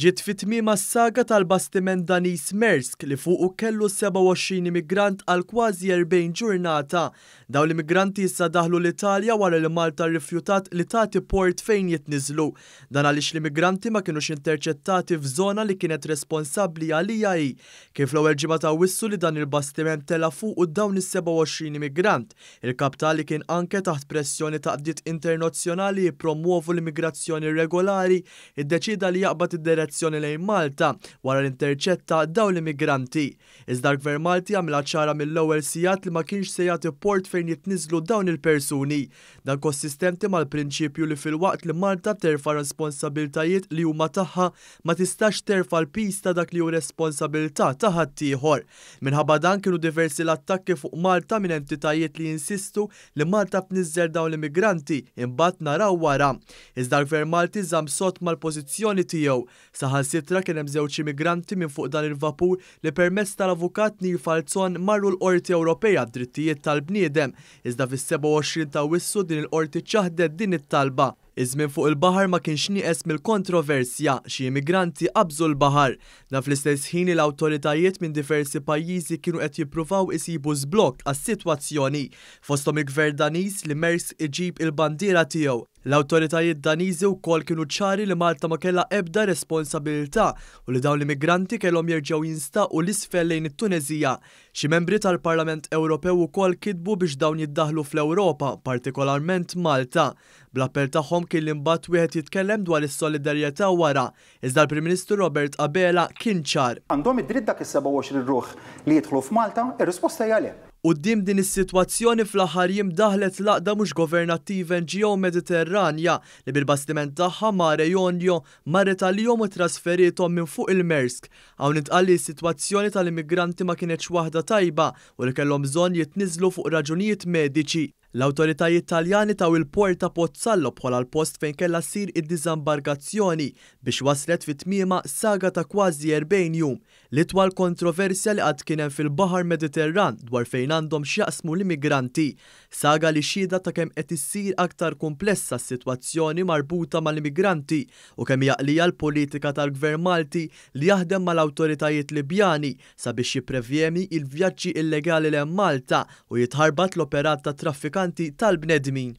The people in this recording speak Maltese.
Ġiet fit-tmiema s-saga tal-bastiment Daniż Maersk li fuqu kellu 27 immigrant għal kważi 40 ġurnata. Dawn l-immigranti issa daħlu l-Italja wara li Malta rrifjutat li tagħti port fejn jitniżlu. Dan għaliex l-immigranti ma kinux interċettati f'żona li kienet responsabbli għalija hi. Kif l-ewwel ġimgħa ta' wissu li dan il-bastiment tela fuqu dawn is-27 immigrant. Il-kap tali kien anke taħt pressjoni ta' qdiet internazzjonali jippromuovu l-immigrazzjoni regolari, iddeċida li jaqbad id-direzzjoni lejn Malta wara l-interċetta dawn l-immigranti. Iżda l-Gvern Malti għamilha ċara mill-ewwel sigħat li ma kienx se jagħti port fejn jitniżlu dawn il-persuni. Dan konsistenti mal-prinċipju li filwaqt li Malta terfa' responsabbiltajiet li huma tagħha ma tistax terfa' l-pis ta' dak li hu responsabilità ta' ħaddieħor. Minħabba dan kienu diversi l-attakki fuq Malta minn entitajiet li jinsistu li Malta tniżżel dawn l-immigranti imbagħad naraw wara. Iżda l-Gvern Malti żamm sott mal-pożizzjoni tiegħu. Saħansitra kien hemm żewġ immigranti minn fuq dan il-vapur li permezz tal-avukat Nir Falzon marru l-Qorti Ewropea d-drittijiet tal-bniedem. Iżda fis-27 ta' Wissu din il-qorti ċaħdet din it-talba. Iż-żmien fuq il-baħar ma kienx nieqes mill-kontroversja, xi immigranti qabżu l-baħar. Dan fl-istess ħin l-awtoritajiet minn diversi pajjiżi kienu qed jippruvaw isibu żblokk għas-sitwazzjoni. Fosthom il-Gvern Daniż li Maersk iġib il-bandiera tiegħu. L-awtoritajiet Daniżi wkoll kienu ċari li Malta ma kellha ebda responsabilità u li dawn l-immigranti kellhom jerġgħu jinstaqu l-isfel lejn it-Tunezija. Xi membri tal-Parlament Ewropew ukoll kitbu biex dawn jiddaħħlu fl-Ewropa, partikolarment Malta. Bl-appell tagħhom kien li mbagħad wieħed jitkellem dwar is-solidarjetà wara, iżda l-Prim Ministru Robert Abela kien ċar. Għandhom id-dritt dak is-27 ruħ li jidħlu f'Malta, ir-risposta hija le. Quddiem din is-sitwazzjoni fl-aħħar jiem daħlet laqda mhux governattiva NGO Mediterranja li bil-bastiment tagħha Mare Jonio marret għalihom u trasferithom minn fuq il-Maersk. Hawn intqal li s-sitwazzjoni tal-immigranti ma kienetx waħda tajba u li kellhom bżonn jitniżlu fuq raġunijiet mediċi. L-awtoritajiet Taljani taw il-port ta' Pozzallo bħala l-post fejn kellha ssir id-diżambarkazzjoni biex waslet fit-tmiema saga ta' kważi 40 jum. L-itwal kontroversja li qatt kien hemm fil-Baħar Mediterran dwar fejn għandhom x'jaqsmu l-immigranti. Saga li xhieda ta' kemm qed issir aktar komplessa s-sitwazzjoni marbuta mal-immigranti u kemm jaqlija l-politika tal-Gvern Malti li jaħdem mal-awtoritajiet Libjani sabiex jipprevjeni il-vjaġġi illegali lejn Malta u jitħarbat l-operat ta' traffikanti tal-bnedmin.